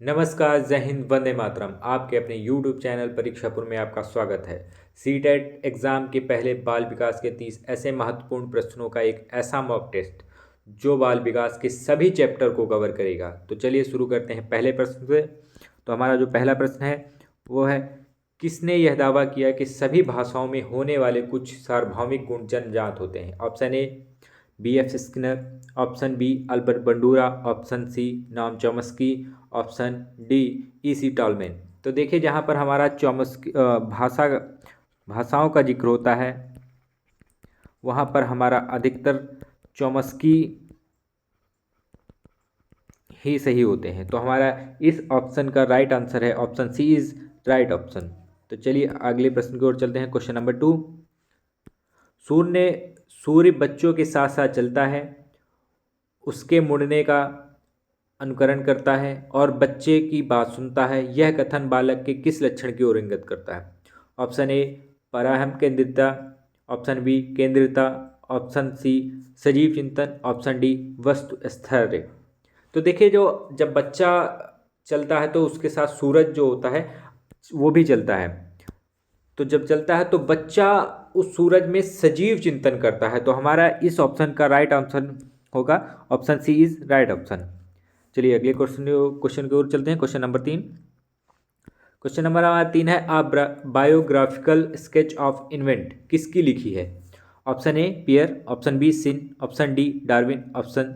नमस्कार, जय हिंद, वंदे मातरम। आपके अपने यूट्यूब चैनल परीक्षापुर में आपका स्वागत है। सीटेट एग्ज़ाम के पहले बाल विकास के 30 ऐसे महत्वपूर्ण प्रश्नों का एक ऐसा मॉक टेस्ट जो बाल विकास के सभी चैप्टर को कवर करेगा। तो चलिए शुरू करते हैं पहले प्रश्न से। तो हमारा जो पहला प्रश्न है वो है, किसने यह दावा किया कि सभी भाषाओं में होने वाले कुछ सार्वभौमिक गुण जन्मजात होते हैं? Option A B.F. Skinner, option B Albert Bandura, option C Noam Chomsky, option D E.C. Tolman. तो देखिए, जहाँ पर हमारा चॉम्स्की भाषाओं का जिक्र होता है वहाँ पर हमारा अधिकतर चॉम्स्की ही सही होते हैं। तो हमारा इस ऑप्शन का राइट आंसर है option C is right option. तो चलिए अगले प्रश्न की ओर चलते हैं। Question number 2। सूर्य बच्चों के साथ साथ चलता है, उसके मुड़ने का अनुकरण करता है और बच्चे की बात सुनता है। यह कथन बालक के किस लक्षण की ओर इंगित करता है? ऑप्शन ए पराहम केंद्रिता, ऑप्शन बी केंद्रिता, ऑप्शन सी सजीव चिंतन, ऑप्शन डी वस्तु स्थैर्य। तो देखिए, जब बच्चा चलता है तो उसके साथ सूरज जो होता है वो भी चलता है। तो जब चलता है तो बच्चा उस सूरज में सजीव चिंतन करता है। तो हमारा इस ऑप्शन का राइट आंसर होगा option C is right option. चलिए अगले क्वेश्चन की ओर चलते हैं। Question number 3। क्वेश्चन नंबर हमारा 3 है, आप बायोग्राफिकल स्केच ऑफ इन्वेंट किसकी लिखी है? ऑप्शन ए पियर, ऑप्शन बी सिन, option D Darwin, option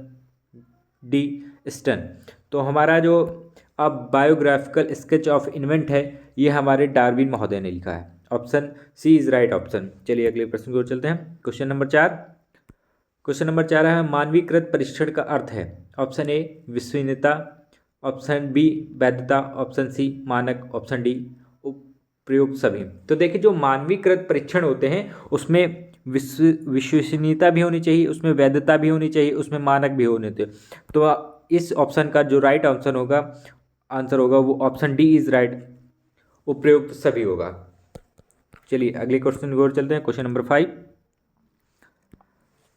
D स्टन। तो हमारा जो अब बायोग्राफिकल स्केच ऑफ इन्वेंट है ये हमारे डार्विन महोदय ने लिखा है। Option C is right option. चलिए अगले प्रश्न की ओर चलते हैं। Question number 4। क्वेश्चन नंबर 4 है, मानवीकृत परीक्षण का अर्थ है? ऑप्शन ए विश्वसनीयता, ऑप्शन बी वैधता, ऑप्शन सी मानक, ऑप्शन डी उपयुक्त सभी। तो देखिए, जो मानवीकृत परीक्षण होते हैं उसमें विश्वसनीयता भी होनी चाहिए, उसमें वैधता भी होनी चाहिए, उसमें मानक भी होने चाहिए। तो इस ऑप्शन का जो राइट आंसर होगा वो ऑप्शन डी इज राइट, उपयुक्त सभी होगा। चलिए अगले क्वेश्चन की ओर चलते हैं। Question number 5।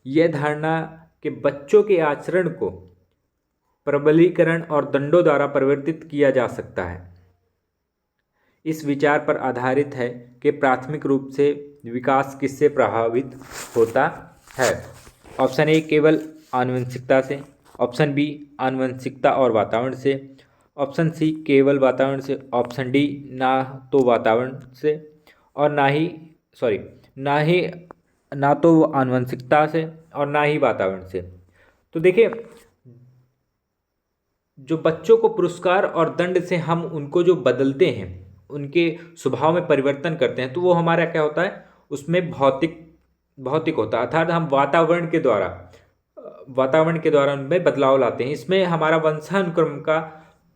यह धारणा कि बच्चों के आचरण को प्रबलीकरण और दंडों द्वारा परिवर्तित किया जा सकता है, इस विचार पर आधारित है कि प्राथमिक रूप से विकास किससे प्रभावित होता है? ऑप्शन ए केवल आनुवंशिकता से, ऑप्शन बी आनुवंशिकता और वातावरण से, ऑप्शन सी केवल वातावरण से, ऑप्शन डी ना तो वातावरण से और ना तो आनुवंशिकता से और ना ही वातावरण से। तो देखिए, जो बच्चों को पुरस्कार और दंड से हम उनको जो बदलते हैं, उनके स्वभाव में परिवर्तन करते हैं, तो वो हमारा क्या होता है, उसमें भौतिक होता है। अर्थात हम वातावरण के द्वारा उनमें बदलाव लाते हैं। इसमें हमारा वंशानुक्रम का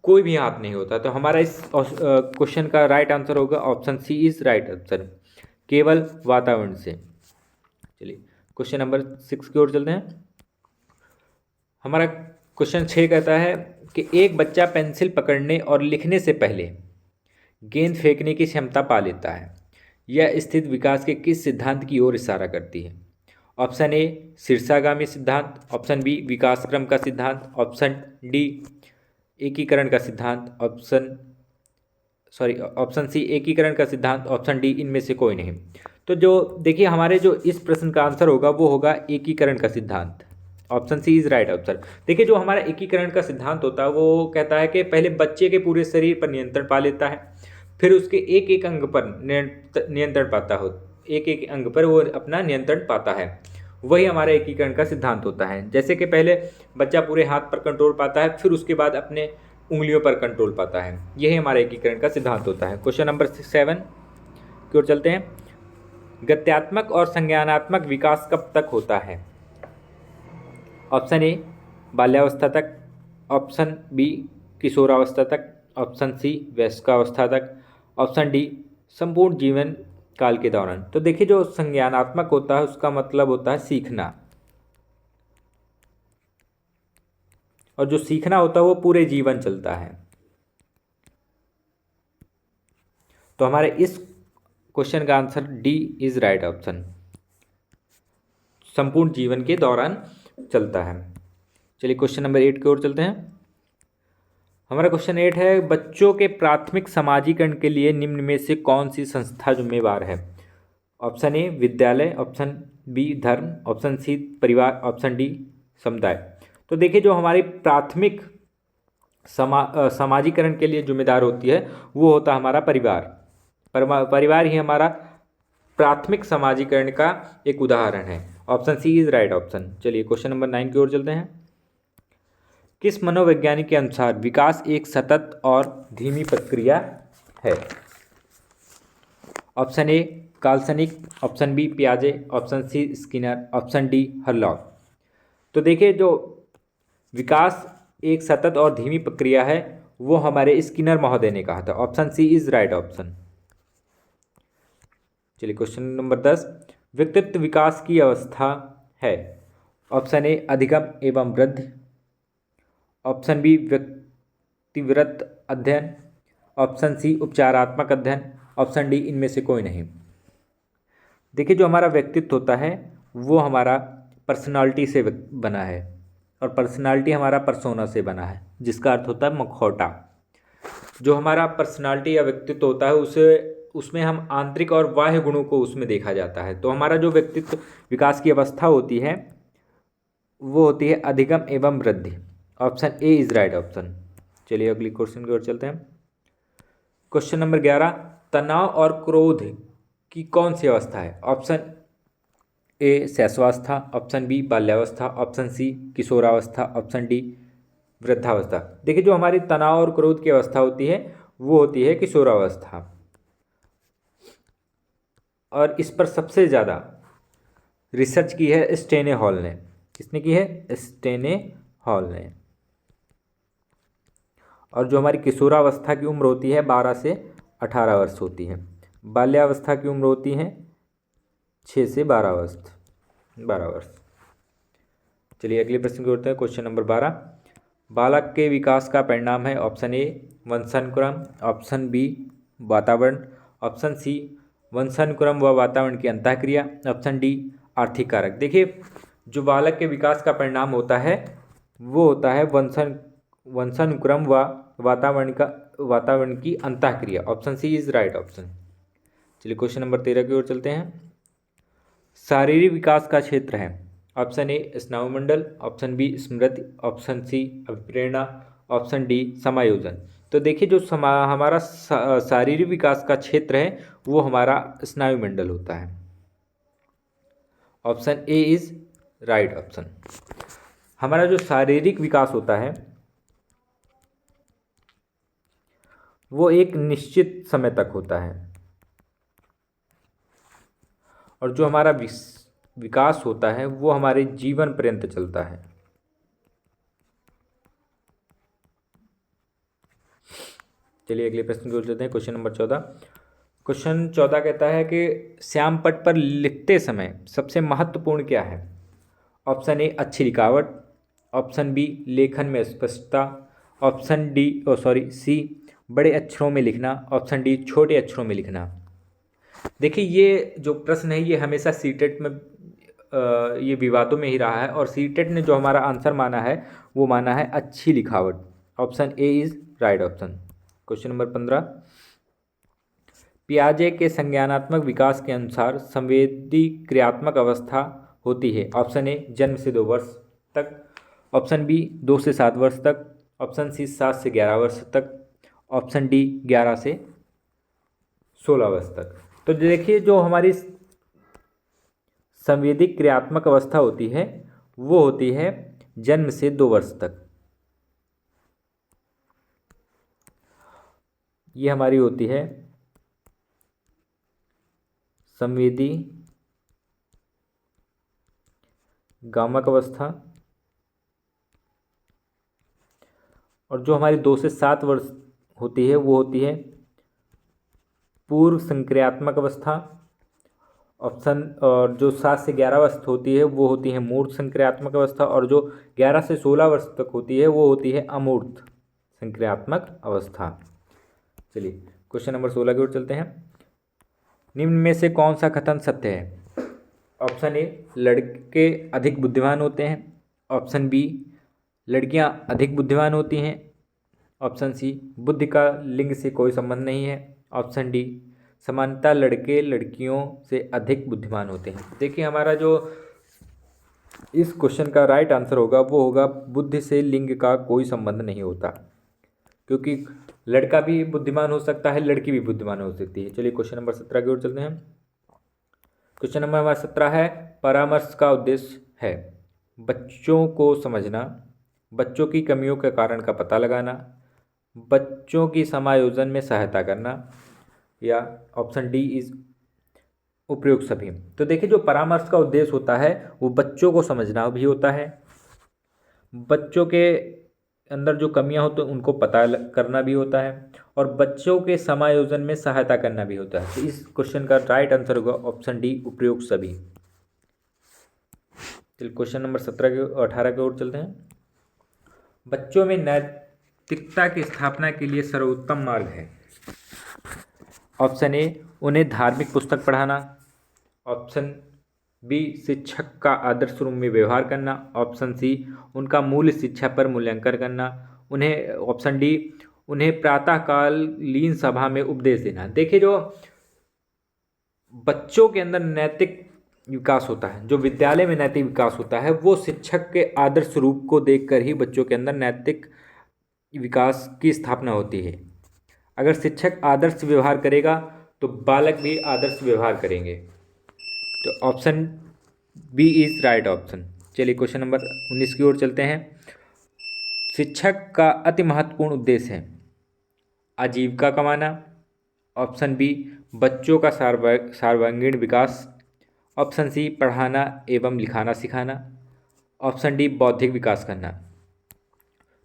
कोई भी हाथ नहीं होता। तो हमारा इस क्वेश्चन का राइट आंसर होगा option C is right answer, केवल वातावरण से। चलिए क्वेश्चन नंबर 6 की ओर चलते हैं। हमारा क्वेश्चन 6 कहता है कि एक बच्चा पेंसिल पकड़ने और लिखने से पहले गेंद फेंकने की क्षमता पा लेता है। यह स्थिति विकास के किस सिद्धांत की ओर इशारा करती है? ऑप्शन ए शीर्षागामी सिद्धांत, ऑप्शन बी विकासक्रम का सिद्धांत, ऑप्शन डी एकीकरण का सिद्धांत, ऑप्शन सी एकीकरण का सिद्धांत, ऑप्शन डी इनमें से कोई नहीं। तो जो देखिए, हमारे जो इस प्रश्न का आंसर होगा वो होगा एकीकरण का सिद्धांत। Option C is right answer. देखिए, जो हमारा एकीकरण का सिद्धांत होता है वो कहता है कि पहले बच्चे के पूरे शरीर पर नियंत्रण पा लेता है, फिर उसके एक एक अंग पर नियंत्रण पाता हो, एक एक अंग पर वो अपना नियंत्रण पाता है। वही हमारा एकीकरण का सिद्धांत होता है। जैसे कि पहले बच्चा पूरे हाथ पर कंट्रोल पाता है, फिर उसके बाद अपने उंगलियों पर कंट्रोल पाता है। यही हमारा एकीकरण का सिद्धांत होता है। क्वेश्चन नंबर 7 की ओर चलते हैं। गत्यात्मक और संज्ञानात्मक विकास कब तक होता है? ऑप्शन ए बाल्यावस्था तक, ऑप्शन बी किशोरावस्था तक, ऑप्शन सी वयस्कावस्था तक, ऑप्शन डी संपूर्ण जीवन काल के दौरान। तो देखिए, जो संज्ञानात्मक होता है उसका मतलब होता है सीखना, और जो सीखना होता है वो पूरे जीवन चलता है। तो हमारे इस क्वेश्चन का answer D is right option, संपूर्ण जीवन के दौरान चलता है। चलिए क्वेश्चन नंबर 8 की ओर चलते हैं। हमारा क्वेश्चन 8 है, बच्चों के प्राथमिक समाजीकरण के लिए निम्न में से कौन सी संस्था जिम्मेवार है? ऑप्शन ए विद्यालय, ऑप्शन बी धर्म, ऑप्शन सी परिवार, ऑप्शन डी समुदाय। तो देखिए, जो हमारी प्राथमिक समाजीकरण के लिए जिम्मेदार होती है वो होता है हमारा परिवार। परिवार ही हमारा प्राथमिक समाजीकरण का एक उदाहरण है। Option C is right option. चलिए क्वेश्चन नंबर 9 की ओर चलते हैं। किस मनोवैज्ञानिक के अनुसार विकास एक सतत और धीमी प्रक्रिया है? ऑप्शन ए काल्सनिक, ऑप्शन बी पियाजे, option C Skinner, option D Hurlock. तो देखिए, जो विकास एक सतत और धीमी प्रक्रिया है वो हमारे स्किनर महोदय ने कहा था। Option C is right option. चलिए क्वेश्चन नंबर 10, व्यक्तित्व विकास की अवस्था है? ऑप्शन ए अधिगम एवं वृद्धि, ऑप्शन बी व्यक्तिवृत्त अध्ययन, ऑप्शन सी उपचारात्मक अध्ययन, ऑप्शन डी इनमें से कोई नहीं। देखिए, जो हमारा व्यक्तित्व होता है वो हमारा पर्सनालिटी से बना है और पर्सनालिटी हमारा परसोना से बना है, जिसका अर्थ होता है मखौटा। जो हमारा पर्सनालिटी या व्यक्तित्व होता है उसमें हम आंतरिक और बाह्य गुणों को उसमें देखा जाता है। तो हमारा जो व्यक्तित्व विकास की अवस्था होती है वो होती है अधिगम एवं वृद्धि। Option A is right option. चलिए अगली क्वेश्चन की ओर चलते हैं। क्वेश्चन नंबर 11, तनाव और क्रोध की कौन सी अवस्था है? ऑप्शन ए शैशवावस्था, ऑप्शन बी बाल्यावस्था, ऑप्शन सी किशोरावस्था, ऑप्शन डी वृद्धावस्था। देखिए, जो हमारी तनाव और क्रोध की अवस्था होती है वो होती है किशोरावस्था, और इस पर सबसे ज़्यादा रिसर्च की है स्टेने हॉल ने। किसने की है? स्टेने हॉल ने। और जो हमारी किशोरावस्था की उम्र होती है 12 से 18 वर्ष होती है। बाल्यावस्था की उम्र होती है 6 से 12 वर्ष। चलिए अगले प्रश्न की ओर हैं। क्वेश्चन नंबर 12, बालक के विकास का परिणाम है? ऑप्शन ए वंशानुक्रम, ऑप्शन बी वातावरण, ऑप्शन सी वंशानुक्रम व वातावरण की अंतःक्रिया, ऑप्शन डी आर्थिक कारक। देखिए, जो बालक के विकास का परिणाम होता है वो होता है वंशानुक्रम व वातावरण की अंतःक्रिया। Option C is right option. चलिए क्वेश्चन नंबर 13 की ओर चलते हैं। शारीरिक विकास का क्षेत्र है? ऑप्शन ए स्नायुमंडल, ऑप्शन बी स्मृति, ऑप्शन सी अभिप्रेरणा, ऑप्शन डी समायोजन। तो देखिए, जो हमारा शारीरिक विकास का क्षेत्र है वो हमारा स्नायुमंडल होता है। Option A is right option. हमारा जो शारीरिक विकास होता है वो एक निश्चित समय तक होता है, और जो हमारा विकास होता है वो हमारे जीवन पर्यंत चलता है। चलिए अगले प्रश्न की ओर चलते हैं। Question number 14। क्वेश्चन 14 कहता है कि श्याम पट पर लिखते समय सबसे महत्वपूर्ण क्या है? ऑप्शन ए अच्छी लिखावट, ऑप्शन बी लेखन में स्पष्टता, ऑप्शन सी बड़े अक्षरों में लिखना, ऑप्शन डी छोटे अक्षरों में लिखना। देखिए, ये जो प्रश्न है ये हमेशा सीटेट में ये विवादों में ही रहा है, और सीटेट ने जो हमारा आंसर माना है वो माना है अच्छी लिखावट। Option A is right option. Question number 15, पियाजे के संज्ञानात्मक विकास के अनुसार संवेदी क्रियात्मक अवस्था होती है? ऑप्शन ए जन्म से 2 वर्ष तक, ऑप्शन बी 2 से 7 वर्ष तक, ऑप्शन सी 7 से 11 वर्ष तक, ऑप्शन डी 11 से 16 वर्ष तक। तो देखिए, जो हमारी संवेदिक क्रियात्मक अवस्था होती है वो होती है जन्म से 2 वर्ष तक। ये हमारी होती है संवेदी गामक अवस्था, और जो हमारी 2 से 7 वर्ष होती है वो होती है पूर्व संक्रियात्मक अवस्था। ऑप्शन और जो 7 से 11 वर्ष होती है वो होती है मूर्त संक्रियात्मक अवस्था, और जो 11 से 16 वर्ष तक होती है वो होती है अमूर्त संक्रियात्मक अवस्था। चलिए क्वेश्चन नंबर 16 की ओर चलते हैं। निम्न में से कौन सा कथन सत्य है? ऑप्शन ए लड़के अधिक बुद्धिमान होते हैं, ऑप्शन बी लड़कियां अधिक बुद्धिमान होती हैं, ऑप्शन सी बुद्धि का लिंग से कोई संबंध नहीं है। ऑप्शन डी समानता लड़के लड़कियों से अधिक बुद्धिमान होते हैं। देखिए हमारा जो इस क्वेश्चन का राइट आंसर होगा वो होगा बुद्धि से लिंग का कोई संबंध नहीं होता, क्योंकि लड़का भी बुद्धिमान हो सकता है, लड़की भी बुद्धिमान हो सकती है। चलिए क्वेश्चन नंबर 17 की ओर चलते हैं। क्वेश्चन नंबर हमारा 17 है, परामर्श का उद्देश्य है बच्चों को समझना, बच्चों की कमियों के कारण का पता लगाना, बच्चों की समायोजन में सहायता करना, या ऑप्शन डी इज उपयुक्त सभी। तो देखिए जो परामर्श का उद्देश्य होता है वो बच्चों को समझना भी होता है, बच्चों के अंदर जो कमियां होती हैं उनको पता करना भी होता है, और बच्चों के समायोजन में सहायता करना भी होता है। तो इस क्वेश्चन का राइट आंसर होगा ऑप्शन डी उपयुक्त सभी। चलिए क्वेश्चन नंबर 18 की ओर चलते हैं। बच्चों में नैतिकता की स्थापना के लिए सर्वोत्तम मार्ग है। ऑप्शन ए उन्हें धार्मिक पुस्तक पढ़ाना, ऑप्शन बी शिक्षक का आदर्श रूप में व्यवहार करना, ऑप्शन सी उनका मूल शिक्षा पर मूल्यांकन करना, उन्हें ऑप्शन डी उन्हें प्रातःकालीन सभा में उपदेश देना। देखिए जो बच्चों के अंदर नैतिक विकास होता है, जो विद्यालय में नैतिक विकास होता है, वो शिक्षक के आदर्श रूप को देखकर ही बच्चों के अंदर नैतिक विकास की स्थापना होती है। अगर शिक्षक आदर्श व्यवहार करेगा तो बालक भी आदर्श व्यवहार करेंगे। तो option B is right option. चलिए क्वेश्चन नंबर 19 की ओर चलते हैं। शिक्षक का अति महत्वपूर्ण उद्देश्य है आजीविका कमाना, ऑप्शन बी बच्चों का सर्वांगीण विकास, ऑप्शन सी पढ़ाना एवं लिखाना सिखाना, ऑप्शन डी बौद्धिक विकास करना।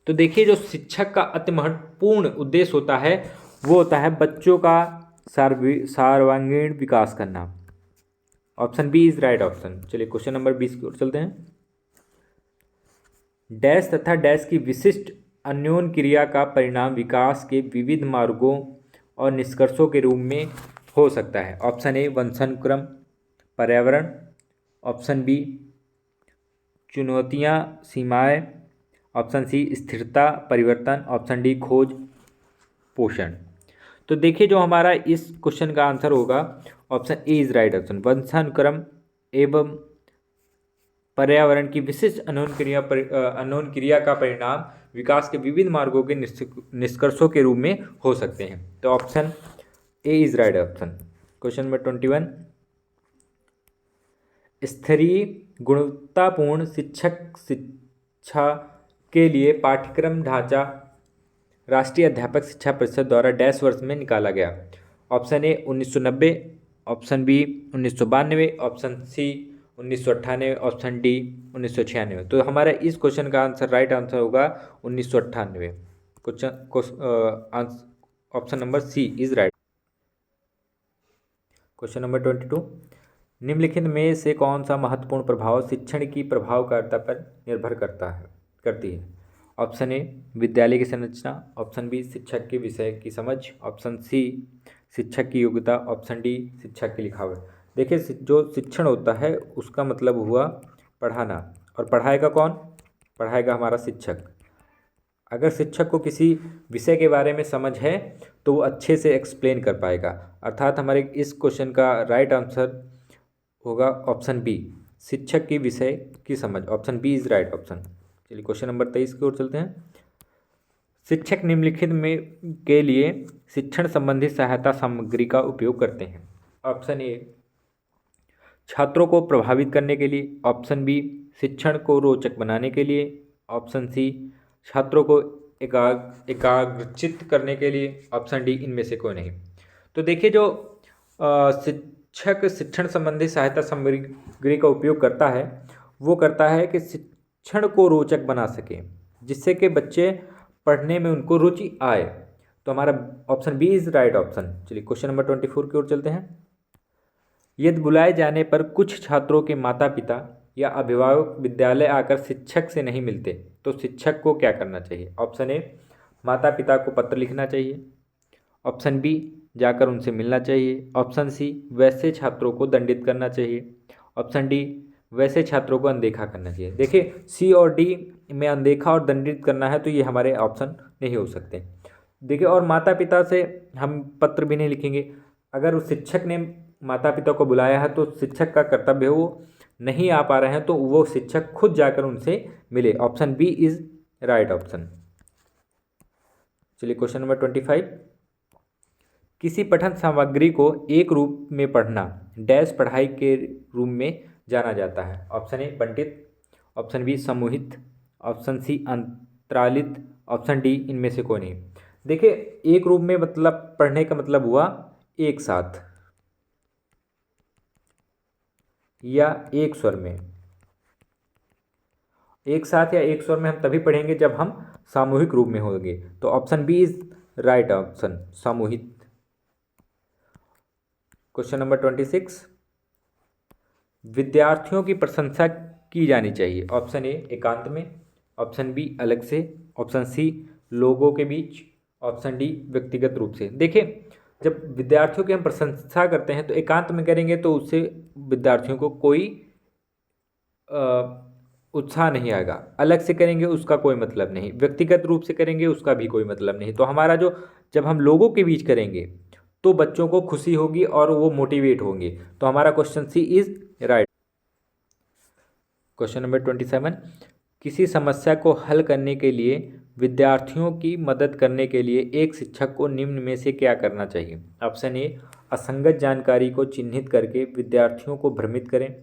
तो देखिए जो शिक्षक का अति महत्वपूर्ण उद्देश्य होता है वो होता है बच्चों का सर्वांगीण विकास करना। Option B is right option. चलिए क्वेश्चन नंबर 20 की ओर चलते हैं। डैश तथा डैश की विशिष्ट अन्योन्य क्रिया का परिणाम विकास के विविध मार्गों और निष्कर्षों के रूप में हो सकता है। ऑप्शन ए वंशानुक्रम, पर्यावरण, ऑप्शन बी चुनौतियां सीमाएं, ऑप्शन सी स्थिरता परिवर्तन, ऑप्शन डी खोज पोषण। तो देखिए जो हमारा इस क्वेश्चन का आंसर होगा option A is right option. वंशानुक्रम एवं पर्यावरण की विशिष्ट अन्योन्य क्रिया का परिणाम विकास के विभिन्न मार्गों के निष्कर्षों के रूप में हो सकते हैं। तो option A is right option. Question number 21, स्तरीय गुणवत्तापूर्ण शिक्षा के लिए पाठ्यक्रम ढांचा राष्ट्रीय अध्यापक शिक्षा परिषद द्वारा डैश वर्ष में निकाला गया। Option A 1990, option B 1992, option C 1998, option D 1996। तो हमारा इस क्वेश्चन का आंसर राइट आंसर होगा 1998। Question option number C is right. Question number 22, निम्नलिखित में से कौन सा महत्वपूर्ण प्रभाव शिक्षण की प्रभावकारिता पर निर्भर करती है। ऑप्शन ए विद्यालय की संरचना, ऑप्शन बी शिक्षक के विषय की समझ, ऑप्शन सी शिक्षक की योग्यता, ऑप्शन डी शिक्षक की लिखावट। देखिए जो शिक्षण होता है उसका मतलब हुआ पढ़ाना, और पढ़ाएगा कौन? पढ़ाएगा हमारा शिक्षक। अगर शिक्षक को किसी विषय के बारे में समझ है तो वो अच्छे से एक्सप्लेन कर पाएगा, अर्थात हमारे इस क्वेश्चन का राइट आंसर होगा ऑप्शन बी शिक्षक की विषय की समझ। Option B is right option. चलिए क्वेश्चन नंबर 23 की ओर चलते हैं। शिक्षक निम्नलिखित में के लिए शिक्षण संबंधी सहायता सामग्री का उपयोग करते हैं। ऑप्शन ए छात्रों को प्रभावित करने के लिए, ऑप्शन बी शिक्षण को रोचक बनाने के लिए, ऑप्शन सी छात्रों को एकाग्रचित करने के लिए, ऑप्शन डी इनमें से कोई नहीं। तो देखिए जो शिक्षक शिक्षण संबंधी सहायता सामग्री का उपयोग करता है वो करता है कि शिक्षण को रोचक बना सके, जिससे कि बच्चे पढ़ने में उनको रुचि आए। तो हमारा option B is right option. चलिए क्वेश्चन नंबर 24 की ओर चलते हैं। यदि बुलाए जाने पर कुछ छात्रों के माता पिता या अभिभावक विद्यालय आकर शिक्षक से नहीं मिलते तो शिक्षक को क्या करना चाहिए। ऑप्शन ए माता पिता को पत्र लिखना चाहिए, ऑप्शन बी जाकर उनसे मिलना चाहिए, ऑप्शन सी वैसे छात्रों को दंडित करना चाहिए, ऑप्शन डी वैसे छात्रों को अनदेखा करना चाहिए। देखिए सी और डी में अनदेखा और दंडित करना है तो ये हमारे ऑप्शन नहीं हो सकते। देखिए, और माता पिता से हम पत्र भी नहीं लिखेंगे। अगर उस शिक्षक ने माता पिता को बुलाया है तो शिक्षक का कर्तव्य है, वो नहीं आ पा रहे हैं तो वो शिक्षक खुद जाकर उनसे मिले। Option B is right option. चलिए क्वेश्चन नंबर 25। किसी पठन सामग्री को एक रूप में पढ़ना डैश पढ़ाई के रूप में जाना जाता है। ऑप्शन ए बंटित, ऑप्शन बी समूहित, ऑप्शन सी अंतरालित, ऑप्शन डी इनमें से कोई नहीं। देखिए, एक रूप में मतलब पढ़ने का मतलब हुआ एक साथ या एक स्वर में। एक साथ या एक स्वर में हम तभी पढ़ेंगे जब हम सामूहिक रूप में होंगे। तो option B is right option, सामूहिक। Question number 26। विद्यार्थियों की प्रशंसा की जानी चाहिए। ऑप्शन ए एकांत में, ऑप्शन बी अलग से, ऑप्शन सी लोगों के बीच, ऑप्शन डी व्यक्तिगत रूप से। देखिए, जब विद्यार्थियों की हम प्रशंसा करते हैं तो एकांत में करेंगे तो उससे विद्यार्थियों को कोई उत्साह नहीं आएगा। अलग से करेंगे उसका कोई मतलब नहीं, व्यक्तिगत रूप से करेंगे उसका भी कोई मतलब नहीं। तो हमारा जो जब हम लोगों के बीच करेंगे तो बच्चों को खुशी होगी और वो मोटिवेट होंगे। तो हमारा question C is right. Question number 27। किसी समस्या को हल करने के लिए विद्यार्थियों की मदद करने के लिए एक शिक्षक को निम्न में से क्या करना चाहिए। ऑप्शन ए असंगत जानकारी को चिन्हित करके विद्यार्थियों को भ्रमित करें।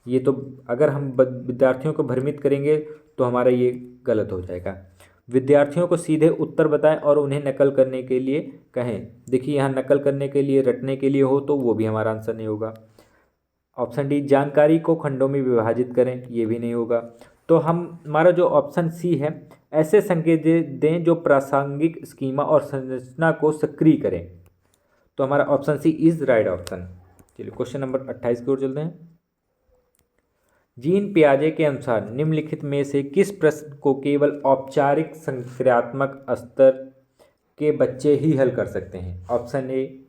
ये तो अगर हम विद्यार्थियों को भ्रमित करेंगे तो हमारा ये गलत हो जाएगा। विद्यार्थियों को सीधे उत्तर बताएं और उन्हें नकल करने के लिए कहें। देखिए, यहाँ नकल करने के लिए, रटने के लिए हो तो वो भी हमारा आंसर नहीं होगा। ऑप्शन डी जानकारी को खंडों में विभाजित करें, ये भी नहीं होगा। तो हमारा जो ऑप्शन सी है, ऐसे संकेत दें जो प्रासंगिक स्कीमा और संरचना को सक्रिय करें। तो हमारा option C is right option. चलिए क्वेश्चन नंबर 28 की ओर चलते हैं। जीन पियाजे के अनुसार निम्नलिखित में से किस प्रश्न को केवल औपचारिक संक्रियात्मक स्तर के बच्चे ही हल कर सकते हैं। ऑप्शन ए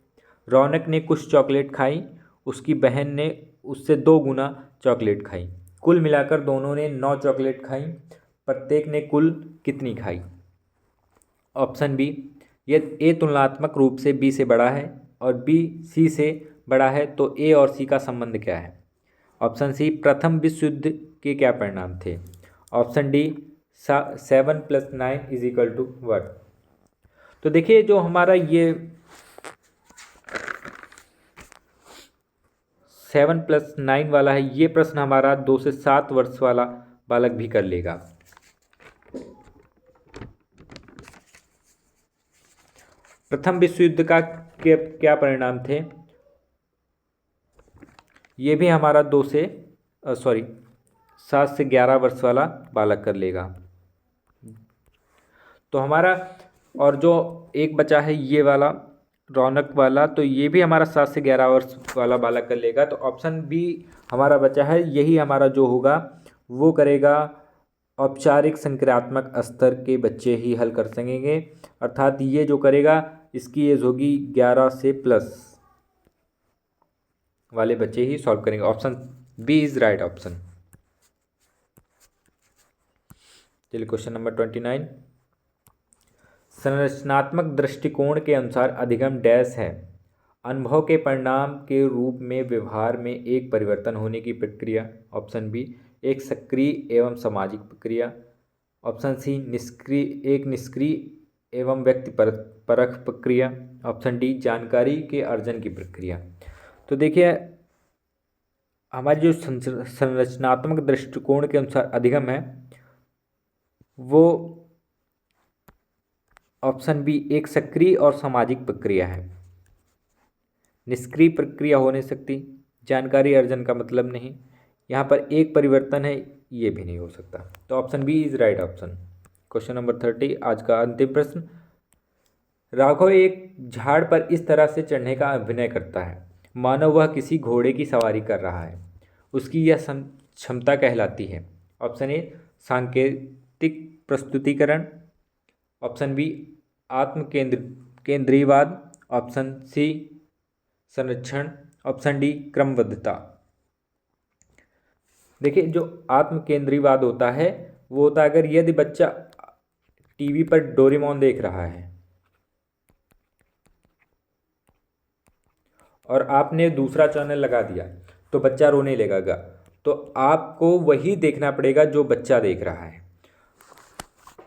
रौनक ने कुछ चॉकलेट खाई, उसकी बहन ने उससे 2 गुना चॉकलेट खाई, कुल मिलाकर दोनों ने 9 चॉकलेट खाई, प्रत्येक ने कुल कितनी खाई। ऑप्शन बी यदि ए तुलनात्मक रूप से बी से बड़ा है और बी सी से बड़ा है तो ए और सी का संबंध क्या है। ऑप्शन सी प्रथम विश्व युद्ध के क्या परिणाम थे। Option D 7 + 9 = 1। तो देखिए, जो हमारा ये 7 + 9 वाला है, ये प्रश्न हमारा 2 से 7 वर्ष वाला बालक भी कर लेगा। प्रथम विश्व युद्ध का क्या परिणाम थे, ये भी हमारा 7 से 11 वर्ष वाला बालक कर लेगा। तो हमारा और जो एक बचा है ये वाला रौनक वाला, तो ये भी हमारा 7 से 11 वर्ष वाला बालक कर लेगा। तो ऑप्शन बी हमारा बचा है, यही हमारा जो होगा वो करेगा। औपचारिक संक्रियात्मक स्तर के बच्चे ही हल कर सकेंगे, अर्थात ये जो करेगा इसकी एज होगी 11 से प्लस वाले बच्चे ही सॉल्व करेंगे। Option B is right option. चलिए क्वेश्चन नंबर 29। संरचनात्मक दृष्टिकोण के अनुसार अधिगम डैश है। अनुभव के परिणाम के रूप में व्यवहार में एक परिवर्तन होने की प्रक्रिया। ऑप्शन बी एक सक्रिय एवं सामाजिक प्रक्रिया। ऑप्शन सी निष्क्रिय एवं व्यक्तिपरक प्रक्रिया। ऑप्शन डी जानकारी के अर्जन की प्रक्रिया। तो देखिए, हमारी जो संरचनात्मक दृष्टिकोण के अनुसार अधिगम है वो ऑप्शन बी एक सक्रिय और सामाजिक प्रक्रिया है। निष्क्रिय प्रक्रिया हो नहीं सकती, जानकारी अर्जन का मतलब नहीं, यहाँ पर एक परिवर्तन है, ये भी नहीं हो सकता। तो option B is right option. Question number 30 आज का अंतिम प्रश्न। राघव एक झाड़ पर इस तरह से चढ़ने का अभिनय करता है मानो वह किसी घोड़े की सवारी कर रहा है, उसकी यह क्षमता कहलाती है। ऑप्शन ए सांकेतिक प्रस्तुतिकरण, ऑप्शन बी केंद्रीयवाद, ऑप्शन सी संरक्षण, ऑप्शन डी क्रमबद्धता। देखिए, जो आत्म केंद्रीयवाद होता है वो होता है अगर यदि बच्चा टीवी पर डोरेमोन देख रहा है और आपने दूसरा चैनल लगा दिया तो बच्चा रोने लगेगा, तो आपको वही देखना पड़ेगा जो बच्चा देख रहा है।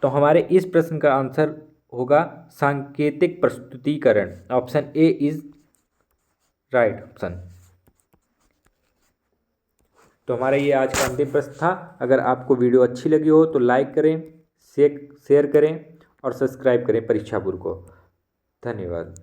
तो हमारे इस प्रश्न का आंसर होगा सांकेतिक प्रस्तुतीकरण। Option A is right option. तो हमारा ये आज का अंतिम प्रश्न था। अगर आपको वीडियो अच्छी लगी हो तो लाइक करें, शेयर करें और सब्सक्राइब करें परीक्षा पूर्व को। धन्यवाद।